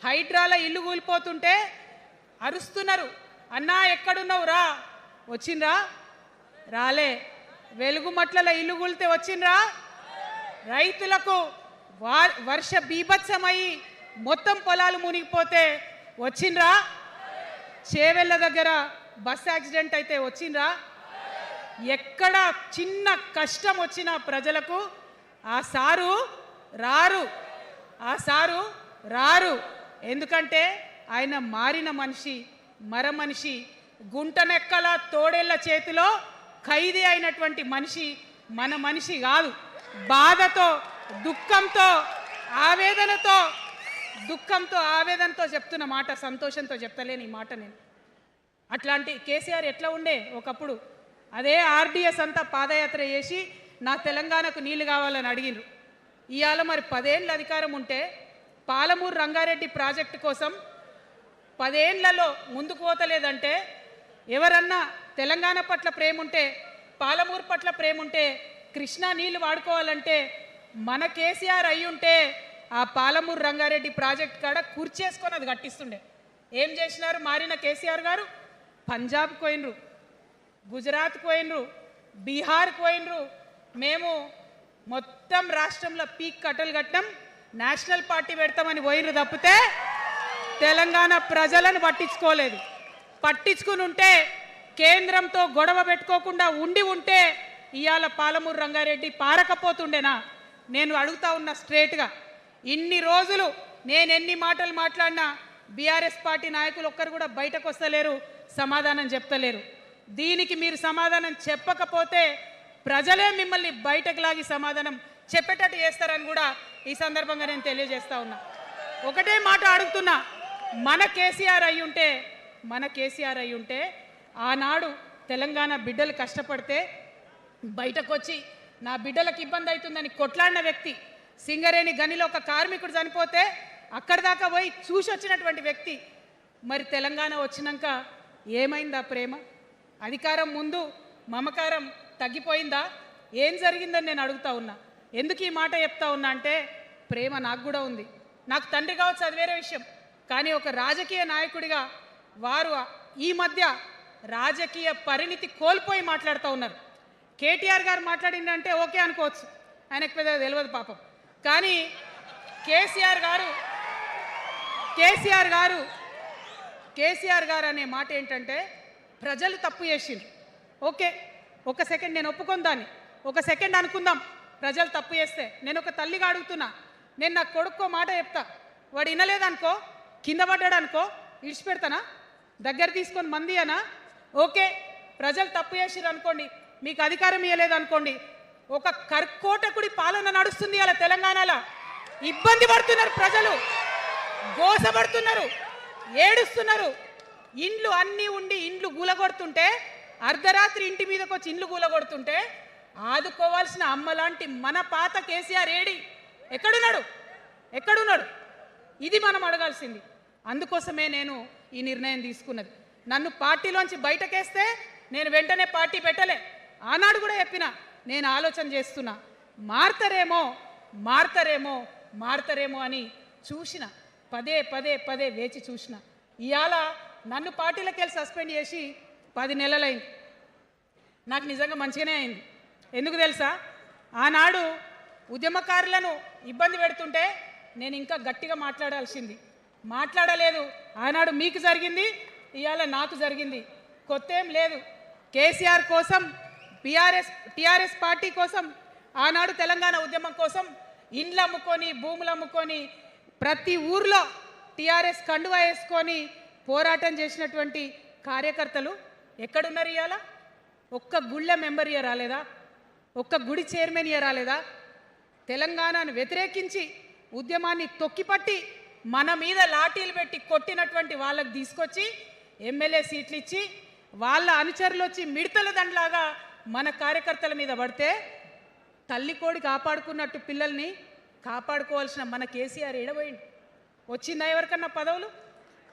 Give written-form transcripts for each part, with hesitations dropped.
హైడ్రాల ఇల్లు కూలిపోతుంటే అరుస్తున్నారు, అన్నా ఎక్కడున్నావు రా, వచ్చిండ్రా? రాలే. వెలుగుమట్ల ఇల్లు కూలితే వచ్చిండ్రా? రైతులకు వర్ష బీభత్సమై మొత్తం పొలాలు మునిగిపోతే వచ్చిండ్రా? చేవెళ్ళ దగ్గర బస్ యాక్సిడెంట్ అయితే వచ్చిండ్రా? ఎక్కడ చిన్న కష్టం వచ్చినా ప్రజలకు ఆ సారు రారు, ఆ సారు రారు. ఎందుకంటే ఆయన మారిన మనిషి, మనిషి, గుంటనెక్కల తోడేళ్ల చేతిలో ఖైదీ అయినటువంటి మనిషి, మన మనిషి కాదు. బాధతో, దుఃఖంతో, ఆవేదనతో చెప్తున్న మాట, సంతోషంతో చెప్తలేని ఈ మాట నేను. అట్లాంటి కేసీఆర్ ఎట్లా ఉండే ఒకప్పుడు? అదే ఆర్డీఎస్ అంతా పాదయాత్ర చేసి నా తెలంగాణకు నీళ్లు కావాలని అడిగినారు. ఇవాళ మరి 10 ఏళ్ళ అధికారం ఉంటే పాలమూరు రంగారెడ్డి ప్రాజెక్టు కోసం 10 ఏళ్లలో ముందుకు పోతలేదంటే, ఎవరన్నా తెలంగాణ పట్ల ప్రేమ ఉంటే, పాలమూరు పట్ల ప్రేమ ఉంటే, కృష్ణా నీళ్లు వాడుకోవాలంటే మన కేసీఆర్ అయ్యుంటే ఆ పాలమూరు రంగారెడ్డి ప్రాజెక్ట్ కాడ కూర్చేసుకొని అది కట్టిస్తుండే. ఏం చేసినారు మారిన కేసీఆర్ గారు? పంజాబ్కి పోయినరు, గుజరాత్కి పోయినరు, బీహార్కి పోయినరు. మేము మొత్తం రాష్ట్రంలో పీక్ కట్టలు కట్టం, నేషనల్ పార్టీ పెడతామని పోయినరు తప్పితే తెలంగాణ ప్రజలను పట్టించుకోలేదు. పట్టించుకుని ఉంటే, కేంద్రంతో గొడవ పెట్టుకోకుండా ఉంటే ఇవాళ పాలమూరు రంగారెడ్డి పారకపోతుండేనా? నేను అడుగుతా ఉన్నా స్ట్రేట్గా. ఇన్ని రోజులు నేను ఎన్ని మాటలు మాట్లాడినా బీఆర్ఎస్ పార్టీ నాయకులు ఒక్కరు కూడా బయటకు వస్తలేరు, సమాధానం చెప్తలేరు. దీనికి మీరు సమాధానం చెప్పకపోతే ప్రజలే మిమ్మల్ని బయటకు లాగి సమాధానం చెప్పేటట్టు చేస్తారని కూడా ఈ సందర్భంగా నేను తెలియజేస్తా ఉన్నా. ఒకటే మాట అడుగుతున్నా, మన కేసీఆర్ అయి ఉంటే ఆనాడు తెలంగాణ బిడ్డలు కష్టపడితే బయటకు వచ్చి నా బిడ్డలకు ఇబ్బంది అవుతుందని కొట్లాడిన వ్యక్తి, సింగరేణి గనిలో ఒక కార్మికుడు చనిపోతే అక్కడి దాకా పోయి చూసి వచ్చినటువంటి వ్యక్తి, మరి తెలంగాణ వచ్చినాక ఏమైందా ప్రేమ? అధికారం ముందు మమకారం తగ్గిపోయిందా? ఏం జరిగిందని నేను అడుగుతా ఉన్నా. ఎందుకు ఈ మాట చెప్తా ఉన్నా అంటే, ప్రేమ నాకు కూడా ఉంది. నాకు తండ్రి కావచ్చు, అది వేరే విషయం. కానీ ఒక రాజకీయ నాయకుడిగా వారు ఈ మధ్య రాజకీయ పరిణితి కోల్పోయి మాట్లాడుతూ ఉన్నారు. కేటీఆర్ గారు మాట్లాడిందంటే ఓకే అనుకోవచ్చు, ఆయనకు పెద్దగా తెలియదు పాపం. కానీ కేసీఆర్ గారు అనే మాట ఏంటంటే, ప్రజలు తప్పు చేసిండ్రు. ఓకే, ఒక సెకండ్ నేను ఒప్పుకొని దాన్ని, ఒక సెకండ్ అనుకుందాం. ప్రజలు తప్పు చేస్తే నేను ఒక తల్లిగా అడుగుతున్నా, నేను నా కొడుకో మాట చెప్తా, వాడు వినలేదనుకో, కింద పడ్డాడు అనుకో, ఇడిచిపెడతానా? దగ్గర తీసుకొని మంది అనా? ఓకే, ప్రజలు తప్పు చేసిర్రు అనుకోండి, మీకు అధికారం ఇవ్వలేదు అనుకోండి, ఒక కర్కోటకుడి పాలన నడుస్తుంది అలా తెలంగాణలో. ఇబ్బంది పడుతున్నారు ప్రజలు, గోసపడుతున్నారు, ఏడుస్తున్నారు. ఇండ్లు అన్నీ ఉండి ఇండ్లు గూలగొడుతుంటే, అర్ధరాత్రి ఇంటి మీదకి వచ్చి ఇండ్లు గూలగొడుతుంటే ఆదుకోవాల్సిన అమ్మలాంటి మన పాత కేసీఆర్ ఏడి? ఎక్కడున్నాడు? ఇది మనం అడగాల్సింది. అందుకోసమే నేను ఈ నిర్ణయం తీసుకున్నది. నన్ను పార్టీలోంచి బయటకేస్తే నేను వెంటనే పార్టీ పెట్టలే. ఆనాడు కూడా చెప్పిన, నేను ఆలోచన చేస్తున్నా, మారతారేమో అని చూసిన, పదే వేచి చూసిన. ఇవాళ నన్ను పార్టీలోకి వెళ్ళి సస్పెండ్ చేసి 10 నెలలైంది. నాకు నిజంగా మంచిగానే అయింది. ఎందుకు తెలుసా? ఆనాడు ఉద్యమకారులను ఇబ్బంది పెడుతుంటే నేను ఇంకా గట్టిగా మాట్లాడలేదు. ఆనాడు మీకు జరిగింది, ఇవాళ నాకు జరిగింది. కొత్త ఏం లేదు. కేసీఆర్ కోసం, టీఆర్ఎస్ పార్టీ కోసం, ఆనాడు తెలంగాణ ఉద్యమం కోసం ఇండ్లు అమ్ముకొని, భూములు అమ్ముకొని, ప్రతి ఊర్లో టీఆర్ఎస్ కండువా వేసుకొని పోరాటం చేసినటువంటి కార్యకర్తలు ఎక్కడున్నారు ఇవాళ? ఒక్క గుళ్ళ మెంబర్ ఇయర్ రాలేదా? ఒక్క గుడి చైర్మన్ ఇయర్ రాలేదా? తెలంగాణను వ్యతిరేకించి ఉద్యమాన్ని తొక్కిపట్టి మన మీద లాఠీలు పెట్టి కొట్టినటువంటి వాళ్ళకు తీసుకొచ్చి ఎమ్మెల్యే సీట్లు ఇచ్చి వాళ్ళ అనుచరులు వచ్చి మిడతల దండలాగా మన కార్యకర్తల మీద పడితే, తల్లి కోడి కాపాడుకున్నట్టు పిల్లల్ని కాపాడుకోవాల్సిన మన కేసీఆర్ ఏడబోయింది. వచ్చిందా ఎవరికన్నా పదవులు?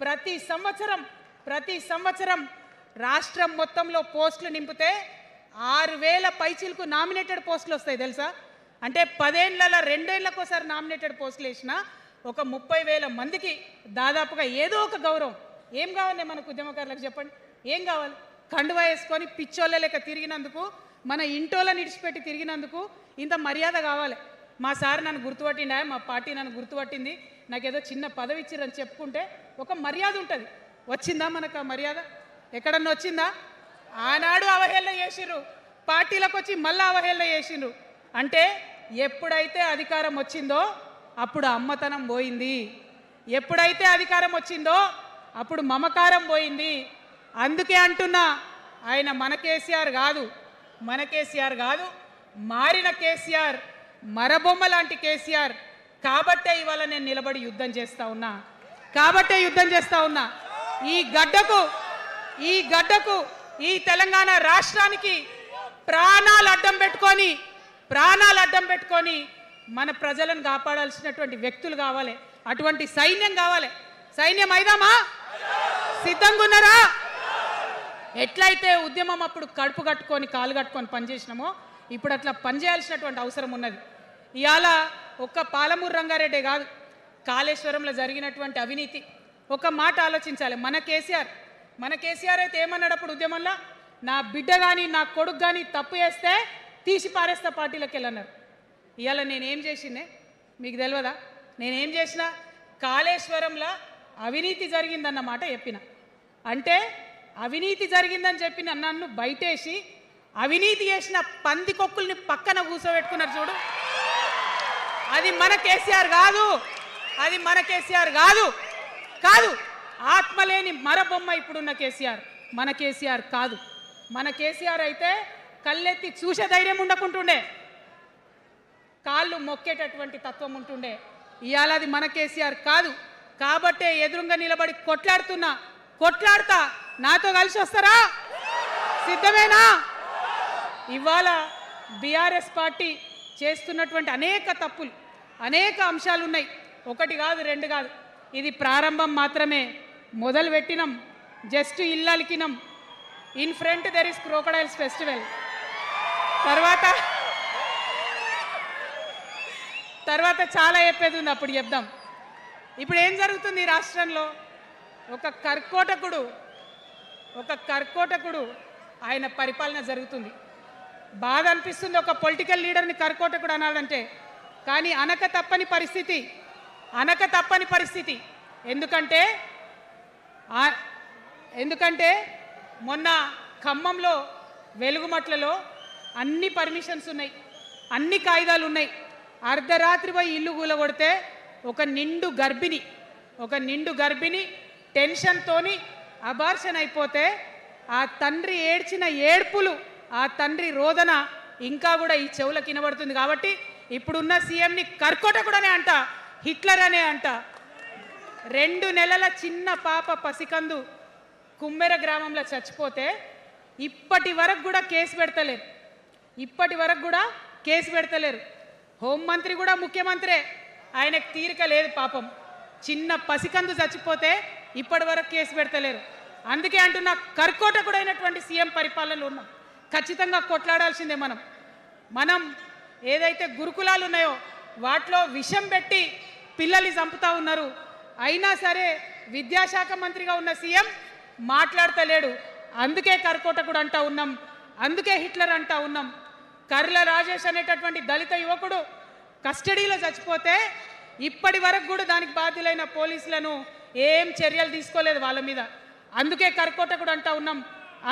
ప్రతి సంవత్సరం రాష్ట్రం మొత్తంలో పోస్టులు నింపితే 6,000 పైచీలకు నామినేటెడ్ పోస్టులు వస్తాయి తెలుసా? అంటే 10 ఏళ్ళ 2 ఏళ్ళకోసారి నామినేటెడ్ పోస్టులు వేసిన ఒక 30,000 మందికి దాదాపుగా ఏదో ఒక గౌరవం. ఏం కావాలి మనకు ఉద్యమకారులకు చెప్పండి? ఏం కావాలి? కండువా వేసుకొని పిచ్చోళ్ళ లెక్క తిరిగినందుకు, మన ఇంటోళ్ళని ఇడిచిపెట్టి తిరిగినందుకు ఇంత మర్యాద కావాలి. మా సార్ నన్ను గుర్తుపట్టిండా, మా పార్టీ నన్ను గుర్తుపట్టింది, నాకేదో చిన్న పదవి ఇచ్చిరని చెప్పుకుంటే ఒక మర్యాద ఉంటుంది. వచ్చిందా మనకు ఆ మర్యాద? ఎక్కడన్నా వచ్చిందా? ఆనాడు అవహేళన చేసిర్రు, పార్టీలకు వచ్చి మళ్ళీ అవహేళన చేసిండ్రు. అంటే ఎప్పుడైతే అధికారం వచ్చిందో అప్పుడు అమ్మతనం పోయింది, ఎప్పుడైతే అధికారం వచ్చిందో అప్పుడు మమకారం పోయింది. అందుకే అంటున్నా, ఆయన మన కేసీఆర్ కాదు, మన కేసీఆర్ కాదు, మారిన కేసీఆర్, మరబొమ్మ లాంటి కేసీఆర్. కాబట్టే ఇవాళ నేను నిలబడి యుద్ధం చేస్తా ఉన్నా, కాబట్టే యుద్ధం చేస్తా ఉన్నా. ఈ గడ్డకు ఈ తెలంగాణ రాష్ట్రానికి ప్రాణాలు అడ్డం పెట్టుకొని మన ప్రజలను కాపాడాల్సినటువంటి వ్యక్తులు కావాలి, అటువంటి సైన్యం కావాలి. సైన్యం అయిదామా? సిద్ధంగా ఉన్నారా? ఎట్లయితే ఉద్యమం అప్పుడు కడుపు కట్టుకొని కాలు కట్టుకొని పనిచేసినామో ఇప్పుడు అట్లా పనిచేయాల్సినటువంటి అవసరం ఉన్నది. ఇవాళ ఒక్క పాలమూరు రంగారెడ్డి కాదు, కాళేశ్వరంలో జరిగినటువంటి అవినీతి. ఒక మాట ఆలోచించాలి. మన కేసీఆర్ అయితే ఏమన్నాడు అప్పుడు ఉద్యమంలో? నా బిడ్డ కానీ నా కొడుకు కానీ తప్పు చేస్తే తీసి పారేస్తా పార్టీలకు వెళ్ళన్నారు. ఇవాళ నేనేం చేసిందే మీకు తెలియదా? నేనేం చేసిన? కాళేశ్వరంలో అవినీతి జరిగిందన్నమాట చెప్పిన. అంటే అవినీతి జరిగిందని చెప్పిన నన్ను బయటేసి అవినీతి చేసిన పందికొక్కుల్ని పక్కన కూర్చోబెట్టుకున్నారు చూడు. అది మన కేసీఆర్ కాదు, అది మన కేసీఆర్ కాదు. ఆత్మలేని మరబొమ్మ ఇప్పుడున్న కేసీఆర్, మన కేసీఆర్ కాదు. మన కేసీఆర్ అయితే కళ్ళెత్తి చూసే ధైర్యం ఉండకుంటుండే, కాళ్ళు మొక్కేటటువంటి తత్వం ఉంటుండే. ఇవాళ అది మన కేసీఆర్ కాదు. కాబట్టే ఎదురుగా నిలబడి కొట్లాడుతా. నాతో కలిసి వస్తారా? సిద్ధమేనా? ఇవాళ బీఆర్ఎస్ పార్టీ చేస్తున్నటువంటి అనేక తప్పులు, అనేక అంశాలు ఉన్నాయి. ఒకటి కాదు, రెండు కాదు. ఇది ప్రారంభం మాత్రమే. మొదలు పెట్టినాం, జస్ట్ ఇల్లలికినాం. In front there is crocodiles festival. తర్వాత చాలా చెప్పేది ఉంది, అప్పుడు చెప్దాం. ఇప్పుడు ఏం జరుగుతుంది ఈ రాష్ట్రంలో? ఒక కర్కోటకుడు ఆయన పరిపాలన జరుగుతుంది. బాధ అనిపిస్తుంది ఒక పొలిటికల్ లీడర్ని కర్కోటకుడు అనాలంటే. కానీ అనక తప్పని పరిస్థితి. ఎందుకంటే మొన్న ఖమ్మంలో వెలుగుమట్లలో అన్ని పర్మిషన్స్ ఉన్నాయి, అన్ని కాయిదాలు ఉన్నాయి. అర్ధరాత్రి పోయి ఇల్లు కూలగొడితే ఒక నిండు గర్భిణి టెన్షన్తోని అబార్షన్ అయిపోతే ఆ తండ్రి ఏడ్చిన ఏడ్పులు, ఆ తండ్రి రోదన ఇంకా కూడా ఈ చెవులకు వినబడుతుంది. కాబట్టి ఇప్పుడున్న సీఎంని కర్కోటకుడనే అంట, హిట్లర్ అనే అంట. 2 నెలల చిన్న పాప పసికందు కుమ్మెర గ్రామంలో చచ్చిపోతే ఇప్పటి వరకు కూడా కేసు పెడతలేరు. హోంమంత్రి కూడా ముఖ్యమంత్రే, ఆయనకు తీరిక లేదు పాపం. చిన్న పసికందు చచ్చిపోతే ఇప్పటి వరకు కేసు పెడతలేరు. అందుకే అంటున్నా, కర్కోటకుడైనటువంటి సీఎం పరిపాలనలో ఉన్నాం. ఖచ్చితంగా కొట్లాడాల్సిందే. మనం ఏదైతే గురుకులాలు ఉన్నాయో వాటిలో విషం పెట్టి పిల్లల్ని చంపుతా ఉన్నారు. అయినా సరే విద్యాశాఖ మంత్రిగా ఉన్న సీఎం మాట్లాడతలేడు. అందుకే కర్కోటకుడు అంటా ఉన్నాం, అందుకే హిట్లర్ అంటా ఉన్నాం. కర్ల రాజేష్ అనేటటువంటి దళిత యువకుడు కస్టడీలో చచ్చిపోతే ఇప్పటి వరకు కూడా దానికి బాధ్యులైన పోలీసులను ఏం చర్యలు తీసుకోలేదు వాళ్ళ మీద. అందుకే కర్కోటకుడు అంటా ఉన్నాం,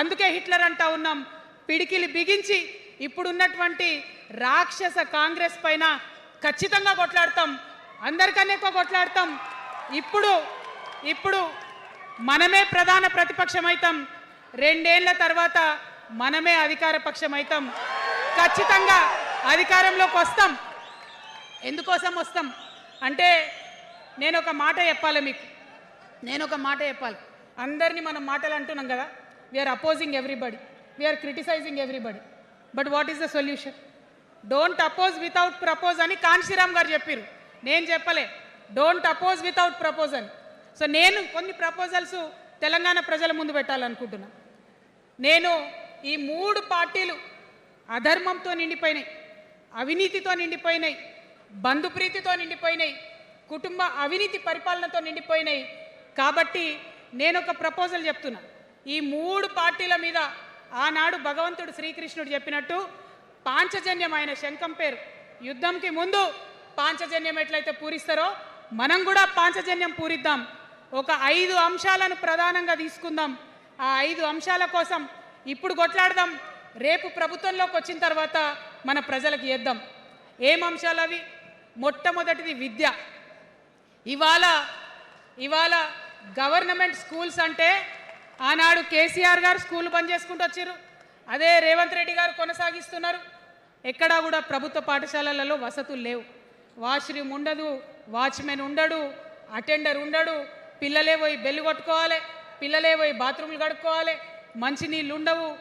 అందుకే హిట్లర్ అంటా ఉన్నాం. పిడికిలి బిగించి ఇప్పుడున్నటువంటి రాక్షస కాంగ్రెస్ పైన ఖచ్చితంగా కొట్లాడతాం, అందరికన్నా ఎక్కువ కొట్లాడతాం. ఇప్పుడు మనమే ప్రధాన ప్రతిపక్షం అవుతాం. 2 ఏళ్ల తర్వాత మనమే అధికార పక్షం అవుతాం. ఖచ్చితంగా అధికారంలోకి వస్తాం. ఎందుకోసం వస్తాం అంటే నేను ఒక మాట చెప్పాలి. అందరినీ మనం మాటలు అంటున్నాం కదా, we are opposing everybody, we are criticising everybody. But what is the solution? Don't oppose without propose అని కాన్షీరామ్ గారు చెప్పారు. నేను చెప్పలే, డోంట్ అపోజ్ వితౌట్ ప్రపోజ్ అని. సో నేను కొన్ని ప్రపోజల్స్ తెలంగాణ ప్రజల ముందు పెట్టాలనుకుంటున్నా. నేను ఈ 3 పార్టీలు అధర్మంతో నిండిపోయినాయి, అవినీతితో నిండిపోయినాయి, బంధుప్రీతితో నిండిపోయినాయి, కుటుంబ అవినీతి పరిపాలనతో నిండిపోయినాయి. కాబట్టి నేను ఒక ప్రపోజల్ చెప్తున్నా. ఈ 3 పార్టీల మీద ఆనాడు భగవంతుడు శ్రీకృష్ణుడు చెప్పినట్టు పాంచజన్యం, ఆయన శంఖం పేరు, యుద్ధంకి ముందు పాంచజన్యం ఎట్లయితే పూరిస్తారో మనం కూడా పాంచజన్యం పూరిద్దాం. ఒక 5 అంశాలను ప్రధానంగా తీసుకుందాం. ఆ 5 అంశాల కోసం ఇప్పుడు కొట్లాడదాం. రేపు ప్రభుత్వంలోకి వచ్చిన తర్వాత మన ప్రజలకు ఇద్దాం. ఏం అంశాలు అవి? మొట్టమొదటిది విద్య. ఇవాళ గవర్నమెంట్ స్కూల్స్ అంటే ఆనాడు కేసీఆర్ గారు స్కూల్ బంద్ చేసుకుంటూ వచ్చారు, అదే రేవంత్ రెడ్డి గారు కొనసాగిస్తున్నారు. ఎక్కడా కూడా ప్రభుత్వ పాఠశాలలలో వసతులు లేవు. వాష్రూమ్ ఉండదు, వాచ్మెన్ ఉండడు, అటెండర్ ఉండడు, పిల్లలే పోయి బెల్లు కొట్టుకోవాలి, పిల్లలే పోయి బాత్రూమ్లు కడుక్కోవాలి, మంచినీళ్ళు ఉండవు,